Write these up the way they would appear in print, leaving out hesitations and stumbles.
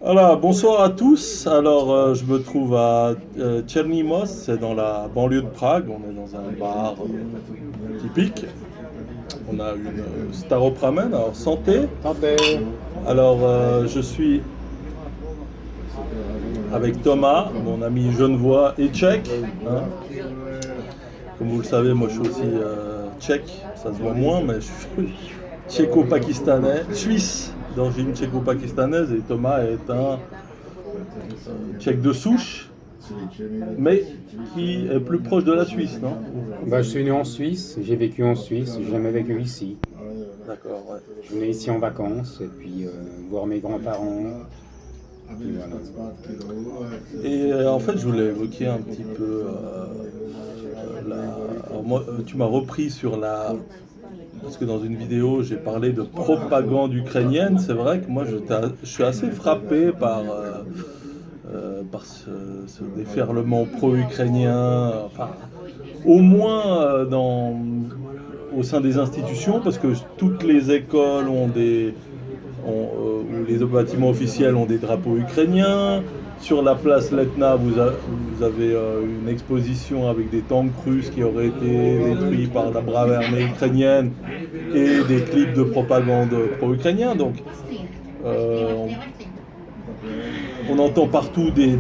Voilà, bonsoir à tous. Alors, je me trouve à Tchernimos, c'est dans la banlieue de Prague. On est dans un bar typique. On a une Staropramen, alors santé. Santé. Alors, je suis avec Thomas, mon ami genevois et tchèque, hein. Comme vous le savez, moi je suis aussi tchèque, ça se voit moins, mais je suis tchéco-pakistanais, suisse d'origine tchéco-pakistanaise, et Thomas est un tchèque de souche, mais qui est plus proche de la Suisse, non? Bah, je suis né en Suisse, j'ai vécu en Suisse, j'ai jamais vécu ici. D'accord, ouais. Je venais ici en vacances et puis voir mes grands-parents. Puis voilà. Et en fait, je voulais évoquer un petit peu alors moi, tu m'as repris sur la. Parce que dans une vidéo, j'ai parlé de propagande ukrainienne. C'est vrai que moi, je suis assez frappé par ce déferlement pro-ukrainien. Enfin, au moins au sein des institutions, parce que toutes les écoles ou les bâtiments officiels ont des drapeaux ukrainiens. Sur la place Letna, vous avez une exposition avec des tanks russes qui auraient été détruits par la brave armée ukrainienne et des clips de propagande pro-ukrainien. Donc, euh, on entend partout des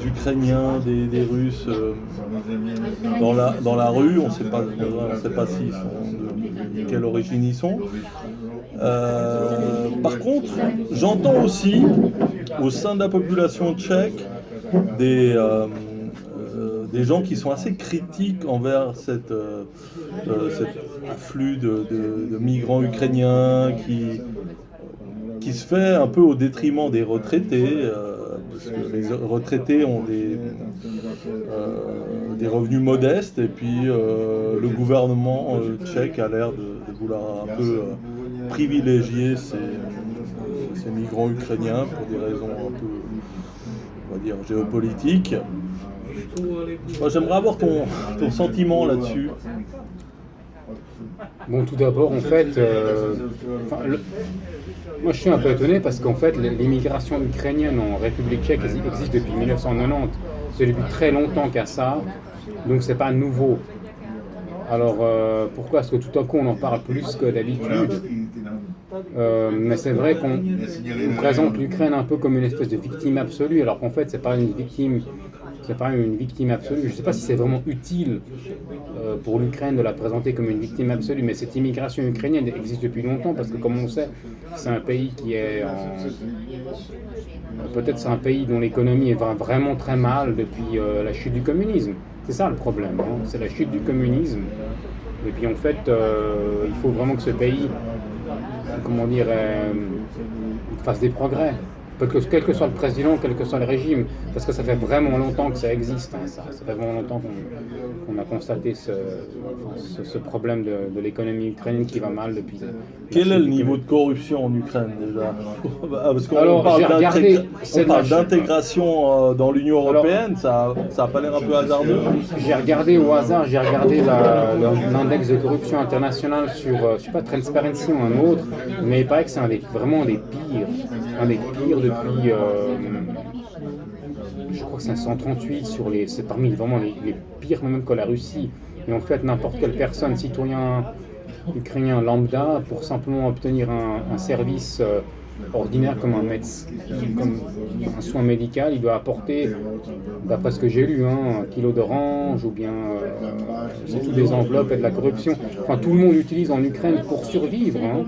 Ukrainiens, des Russes dans la rue. On ne sait pas s'ils sont de quelle origine ils sont. Par contre, j'entends aussi au sein de la population tchèque des gens qui sont assez critiques envers cet afflux de migrants ukrainiens qui se fait un peu au détriment des retraités, parce que les retraités ont des revenus modestes, et puis le gouvernement tchèque a l'air de vouloir un peu privilégier ces migrants ukrainiens pour des raisons un peu, on va dire, géopolitiques. Moi, j'aimerais avoir ton sentiment là-dessus. Bon, tout d'abord, en fait, moi je suis un peu étonné parce qu'en fait, l'immigration ukrainienne en République tchèque existe depuis 1990. C'est depuis très longtemps qu'il y a ça, donc c'est pas nouveau. Alors pourquoi est-ce que tout à coup on en parle plus que d'habitude? Mais c'est vrai qu'on présente l'Ukraine un peu comme une espèce de victime absolue, alors qu'en fait c'est pas une victime absolue. Je ne sais pas si c'est vraiment utile pour l'Ukraine de la présenter comme une victime absolue, mais cette immigration ukrainienne existe depuis longtemps parce que, comme on sait, c'est un pays qui est peut-être c'est un pays dont l'économie va vraiment très mal depuis la chute du communisme. C'est ça le problème, hein. C'est la chute du communisme. Et puis en fait, il faut vraiment que ce pays, comment dire, fasse des progrès. Quel que soit le président, quel que soit le régime, parce que ça fait vraiment longtemps que ça existe, hein, ça fait vraiment longtemps qu'on a constaté ce problème de l'économie ukrainienne qui va mal depuis. Quel est le niveau de corruption en Ukraine déjà? Parce qu'on Alors, parle regardé, d'intégration dans l'Union européenne, ça n'a pas l'air un peu hasardeux? J'ai regardé au hasard, j'ai regardé l'index de corruption internationale sur, je sais pas, Transparency ou un autre, mais il paraît que c'est vraiment un des pires depuis, je crois que c'est un 138 c'est parmi vraiment les pires, même que la Russie. Et en fait, n'importe quelle personne, citoyen ukrainien lambda, pour simplement obtenir un service ordinaire comme comme un soin médical, il doit apporter, d'après ce que j'ai lu, hein, un kilo d'orange ou bien c'est tout des enveloppes et de la corruption. Enfin, tout le monde utilise en Ukraine pour survivre, hein.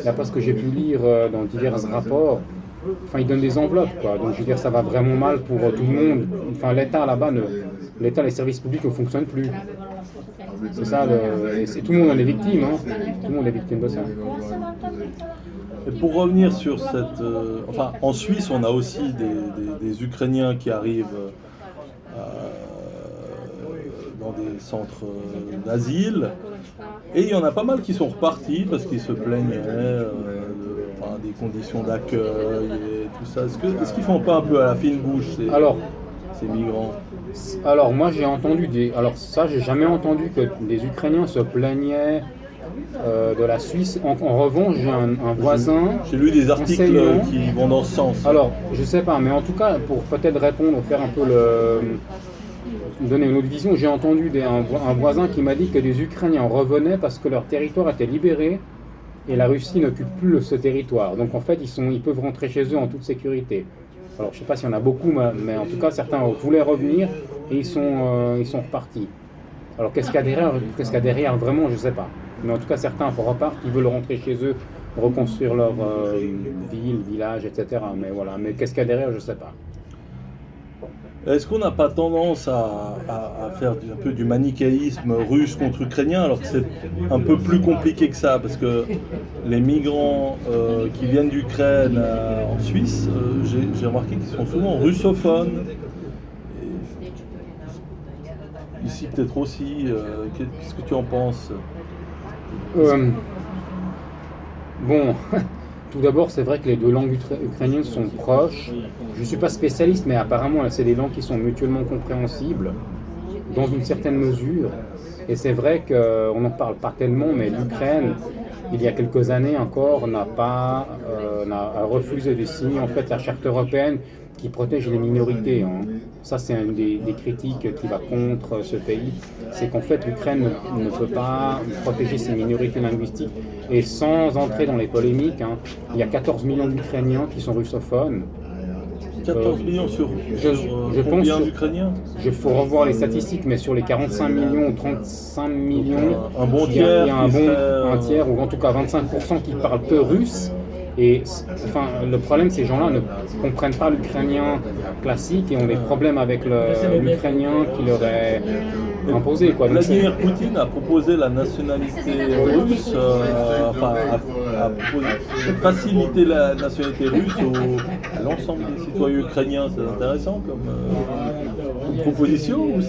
D'après ce que j'ai pu lire dans divers rapports, enfin, ils donnent des enveloppes, quoi. Donc, je veux dire, ça va vraiment mal pour tout le monde. Enfin, l'État là-bas, les services publics ne fonctionnent plus. C'est ça, tout le monde en est victime, hein. Tout le monde est victime de ça. Et pour revenir sur enfin, en Suisse, on a aussi des Ukrainiens qui arrivent dans des centres d'asile. Et il y en a pas mal qui sont repartis parce qu'ils se plaignaient enfin, des conditions d'accueil et tout ça. Est-ce qu'ils font pas un peu à la fine bouche, ces migrants? Alors moi j'ai entendu alors ça j'ai jamais entendu que des Ukrainiens se plaignaient de la Suisse. En revanche, j'ai un voisin. J'ai lu des articles enseignant. qui vont dans ce sens. Alors, je sais pas, mais en tout cas, pour peut-être répondre, faire un peu donner une autre vision, j'ai entendu un voisin qui m'a dit que des Ukrainiens revenaient parce que leur territoire était libéré et la Russie n'occupe plus ce territoire. Donc en fait, ils peuvent rentrer chez eux en toute sécurité. Alors, je sais pas s'il y en a beaucoup, mais en tout cas, certains voulaient revenir et ils sont repartis. Alors, qu'est-ce qu'il y a derrière vraiment, je sais pas. Mais en tout cas, certains repartent, ils veulent rentrer chez eux, reconstruire leur ville, village, etc. Mais voilà, mais qu'est-ce qu'il y a derrière, je sais pas. Est-ce qu'on n'a pas tendance à faire un peu du manichéisme russe contre ukrainien, alors que c'est un peu plus compliqué que ça, parce que les migrants qui viennent d'Ukraine en Suisse, j'ai remarqué qu'ils sont souvent russophones. Et ici peut-être aussi, qu'est-ce que tu en penses? Bon, tout d'abord, c'est vrai que les deux langues ukrainiennes sont proches. Je ne suis pas spécialiste, mais apparemment, c'est des langues qui sont mutuellement compréhensibles, dans une certaine mesure. Et c'est vrai qu'on n'en parle pas tellement, mais l'Ukraine, il y a quelques années encore, a refusé de signer en fait la charte européenne qui protège les minorités. Hein. Ça, c'est une des critiques qui va contre ce pays. C'est qu'en fait, l'Ukraine ne peut pas protéger ses minorités linguistiques. Et sans entrer dans les polémiques, hein, il y a 14 millions d'Ukrainiens qui sont russophones. 14 millions sur combien d'Ukrainiens? Il faut revoir les statistiques, mais sur les 45 millions ou 35 millions, un bon tiers, il y a un tiers, ou en tout cas 25% qui parlent peu russe. Et enfin, le problème, ces gens-là ne comprennent pas l'ukrainien classique et ont des problèmes avec l'ukrainien qui leur est imposé. Vladimir Poutine a proposé la nationalité russe, a facilité la nationalité russe à l'ensemble des citoyens ukrainiens. C'est intéressant comme proposition ou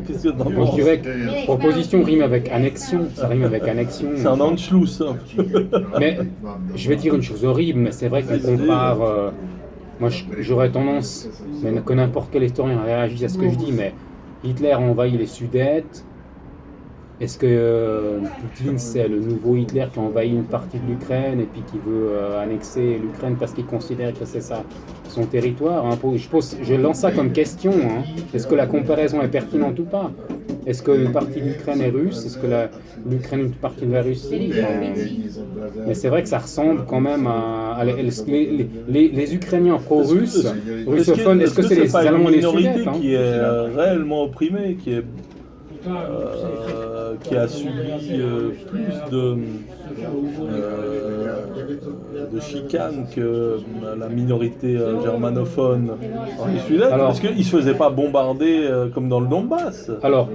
qu'est-ce que t'en penses? Moi, je dirais que proposition rime avec annexion. Ça rime avec annexion. C'est un Anschluss. Mais je vais dire une chose horrible, mais c'est vrai qu'on compare. Moi, j'aurais tendance, mais que n'importe quel historien réagisse à ce que je dis, mais Hitler a envahi les Sudètes. Est-ce que Poutine, c'est le nouveau Hitler qui a envahi une partie de l'Ukraine et puis qui veut annexer l'Ukraine parce qu'il considère que c'est son territoire, hein? Je lance ça comme question. Hein. Est-ce que la comparaison est pertinente ou pas? Est-ce qu'une partie de l'Ukraine est russe? Est-ce que l'Ukraine est une partie de la Russie? Mais c'est vrai que ça ressemble quand même à les Ukrainiens pro-russes, russophones. Est-ce que c'est les Allemands et les Sudètes? Qui est réellement opprimée, qui a subi plus de chicanes que la minorité germanophone en Sudète, parce qu'ils ne se faisaient pas bombarder comme dans le Donbass. Alors,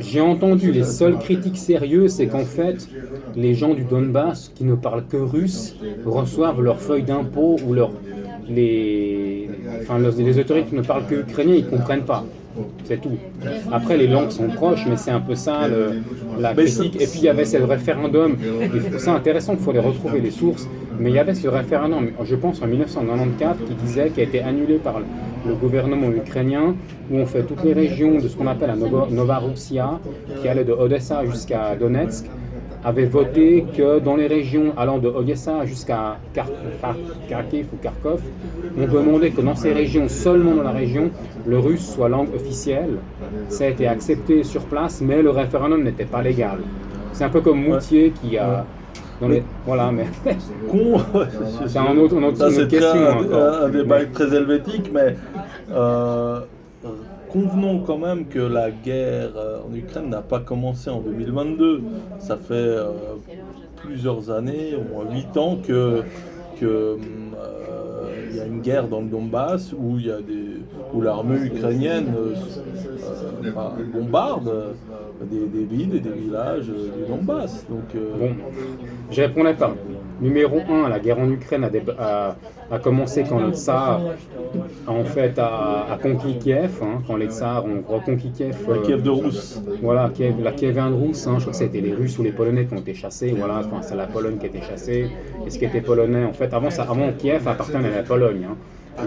j'ai entendu les seules critiques sérieuses, c'est qu'en fait, les gens du Donbass qui ne parlent que russe reçoivent leurs feuilles d'impôt ou les autorités qui ne parlent que ukrainien, ils ne comprennent pas. C'est tout. Après, les langues sont proches, mais c'est un peu ça la critique. Et puis, il y avait ce référendum. C'est intéressant, il faut les retrouver, les sources. Mais il y avait ce référendum, je pense en 1994, qui a été annulé par le gouvernement ukrainien, où on fait toutes les régions de ce qu'on appelle la Novaroussia, qui allait de Odessa jusqu'à Donetsk, avait voté que dans les régions allant de Odessa jusqu'à Kharkiv ou Kharkov, on demandait que dans ces régions, seulement dans la région, le russe soit langue officielle. Ça a été accepté sur place, mais le référendum n'était pas légal. C'est un peu comme Moutier qui a... Voilà, mais... c'est une autre question. Un débat très helvétique, mais... Convenons quand même que la guerre en Ukraine n'a pas commencé en 2022. Ça fait plusieurs années, au moins 8 ans, il y a une guerre dans le Donbass où l'armée ukrainienne bombarde des villes et des villages du Donbass. Bon, je répondais pas. Numéro 1, la guerre en Ukraine a commencé quand le tsar a conquis Kiev, hein, quand les tsars ont reconquis Kiev. La Kiev de Rousse. Voilà, la Kiev Rousse, hein, je crois que c'était les Russes ou les Polonais qui ont été chassés. Voilà, enfin, c'est la Pologne qui a été chassée. Et ce qui était polonais, en fait, avant Kiev appartenait à la Pologne. Hein.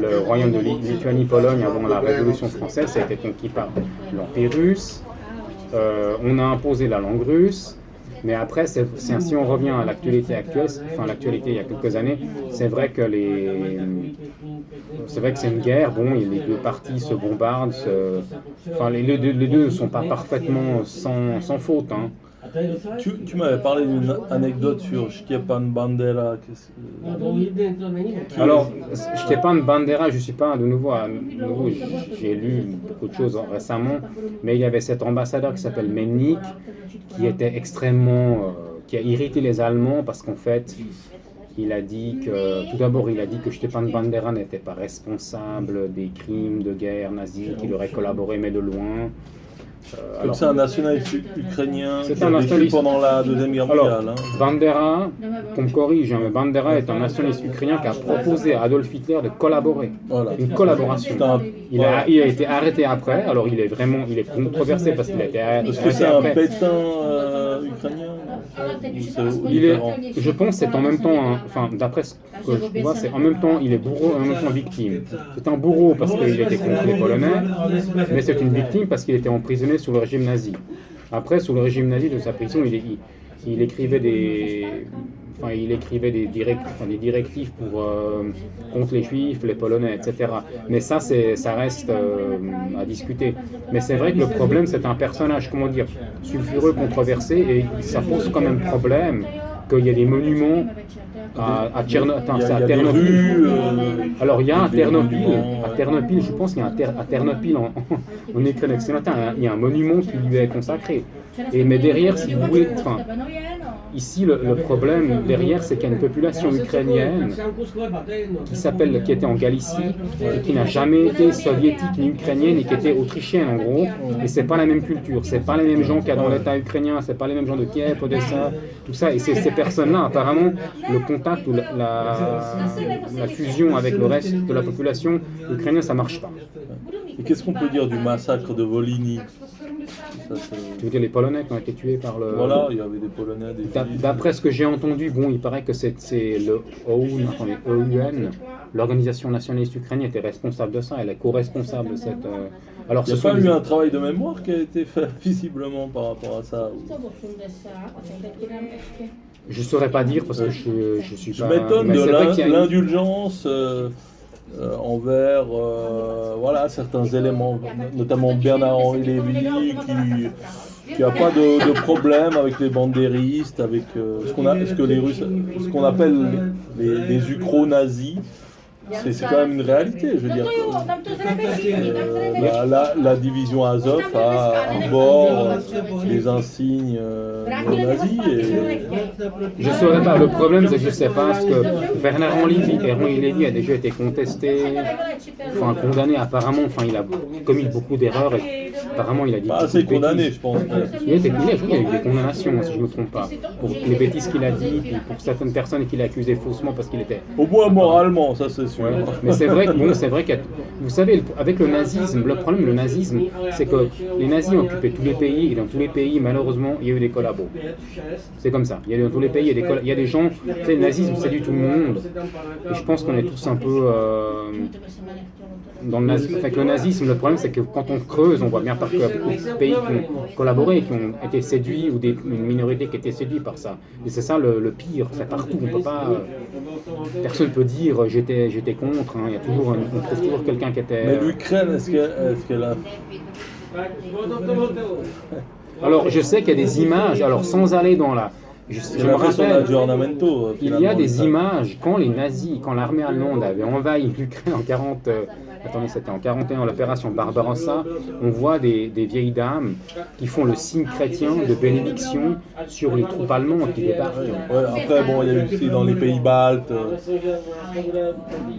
Le royaume de Lituanie-Pologne, avant la Révolution française, ça a été conquis par l'Empire russe. On a imposé la langue russe. Mais après, si on revient à l'actualité actuelle, enfin l'actualité il y a quelques années, c'est vrai que c'est une guerre. Bon, les deux parties se bombardent. Enfin, les deux ne sont pas parfaitement sans faute. Hein. Tu m'avais parlé d'une anecdote sur Stepan Bandera. Alors, Stepan Bandera, je ne suis pas de nouveau, j'ai lu beaucoup de choses récemment, mais il y avait cet ambassadeur qui s'appelle Melnik, qui était qui a irrité les Allemands parce qu'en fait, tout d'abord, il a dit que Stepan Bandera n'était pas responsable des crimes de guerre nazis, qu'il aurait collaboré, mais de loin. Comme c'est un nationaliste ukrainien C'est qui un a vécu nationaliste. pendant la Deuxième Guerre mondiale. Hein. Bandera, qu'on me corrige, mais Bandera est un nationaliste ukrainien qui a proposé à Adolf Hitler de collaborer. Voilà. Une collaboration. Il a été arrêté après, alors il est controversé parce qu'il a été arrêté Est-ce que c'est un après. Pétain ukrainien? Je pense que c'est en même temps, d'après ce que je vois, c'est en même temps il est bourreau et en même temps victime. C'est un bourreau parce qu'il était contre les Polonais, mais c'est une victime parce qu'il était emprisonné sous le régime nazi. Après, sous le régime nazi de sa prison, il écrivait des directives contre les Juifs, les Polonais, etc. Mais ça reste à discuter. Mais c'est vrai que le problème, c'est un personnage, sulfureux, controversé, et ça pose quand même problème qu'il y ait des monuments à Ternopil. Alors il y a à Ternopil, je pense qu'il y a à Ternopil en Ukraine occidentale, il y a un monument qui lui est consacré. Mais derrière, si vous voulez, ici le problème derrière, c'est qu'il y a une population ukrainienne qui était en Galicie et qui n'a jamais été soviétique ni ukrainienne et qui était autrichienne en gros. Et c'est pas la même culture, c'est pas les mêmes gens qu'il y a dans l'État ukrainien, c'est pas les mêmes gens de Kiev, Odessa, tout ça. Et ces personnes-là, apparemment, le contact ou la fusion avec le reste de la population ukrainienne, ça marche pas. Et qu'est-ce qu'on peut dire du massacre de Volhynie? Tu veux dire les Polonais qui ont été tués par le... Voilà, il y avait des Polonais, des Juifs. D'après ce que j'ai entendu, il paraît que c'est le OUN, l'Organisation nationaliste ukrainienne, était responsable de ça, elle est co-responsable de cette... Alors, il n'y a pas eu un travail de mémoire qui a été fait visiblement par rapport à ça Je ne saurais pas dire parce que je suis pas... Je m'étonne de l'indulgence envers certains éléments, notamment Bernard-Henri Lévy, qui n'a pas de problème avec les bandéristes, avec ce qu'on appelle les ukro-nazis. C'est quand même une réalité, je veux dire. La division Azov a à bord les insignes nazis. Je ne saurais pas. Le problème, c'est que je ne sais pas ce que Bernard-Henri Lévy a déjà été contesté, condamné apparemment. Il a commis beaucoup d'erreurs et apparemment il a dit. Pas assez condamné, je pense. Il y a eu des condamnations, si je ne me trompe pas, pour les bêtises qu'il a dit, puis pour certaines personnes qu'il a accusées faussement parce qu'il était. Au moins moralement, ça c'est sûr. Ouais. Mais c'est vrai que vous savez, avec le nazisme, le problème le nazisme, c'est que les nazis ont occupé tous les pays et dans tous les pays, malheureusement, il y a eu des collabos. C'est comme ça. Dans tous les pays, il y a des gens. Tu sais, le nazisme séduit tout le monde. Et je pense qu'on est tous un peu dans le nazisme. Avec le nazisme, le problème, c'est que quand on creuse, on voit bien qu'il y a beaucoup de pays qui ont collaboré, qui ont été séduits ou une minorité qui a été séduite par ça. Et c'est ça le pire. C'est partout. On peut pas. Personne ne peut dire j'étais contre. Hein. On trouve toujours quelqu'un qui était. Mais l'Ukraine, est-ce qu'elle a. Alors, je sais qu'il y a des images. Alors, sans aller dans la. Je me rappelle, il y a des images quand l'armée allemande avait envahi l'Ukraine c'était en 41, l'opération Barbarossa, on voit des vieilles dames qui font le signe chrétien de bénédiction sur les troupes allemandes qui débarquent. Après, il y a eu aussi dans les pays baltes.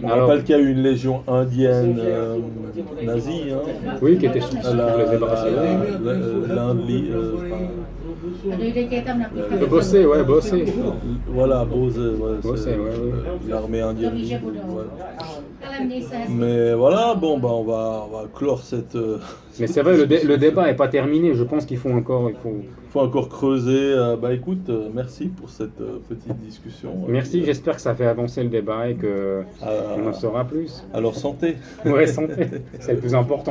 Je rappelle qu'il y a eu une légion indienne nazie. Oui, qui était sous les débarrassés. Bosser. Voilà, Bosser, l'armée indienne. Mais voilà, on va clore cette. Mais c'est vrai, le débat n'est pas terminé. Je pense qu'il faut encore. Il faut encore creuser. Écoute, merci pour cette petite discussion. Merci, j'espère que ça fait avancer le débat et qu'on en saura plus. Alors santé. Ouais, santé, c'est le plus important.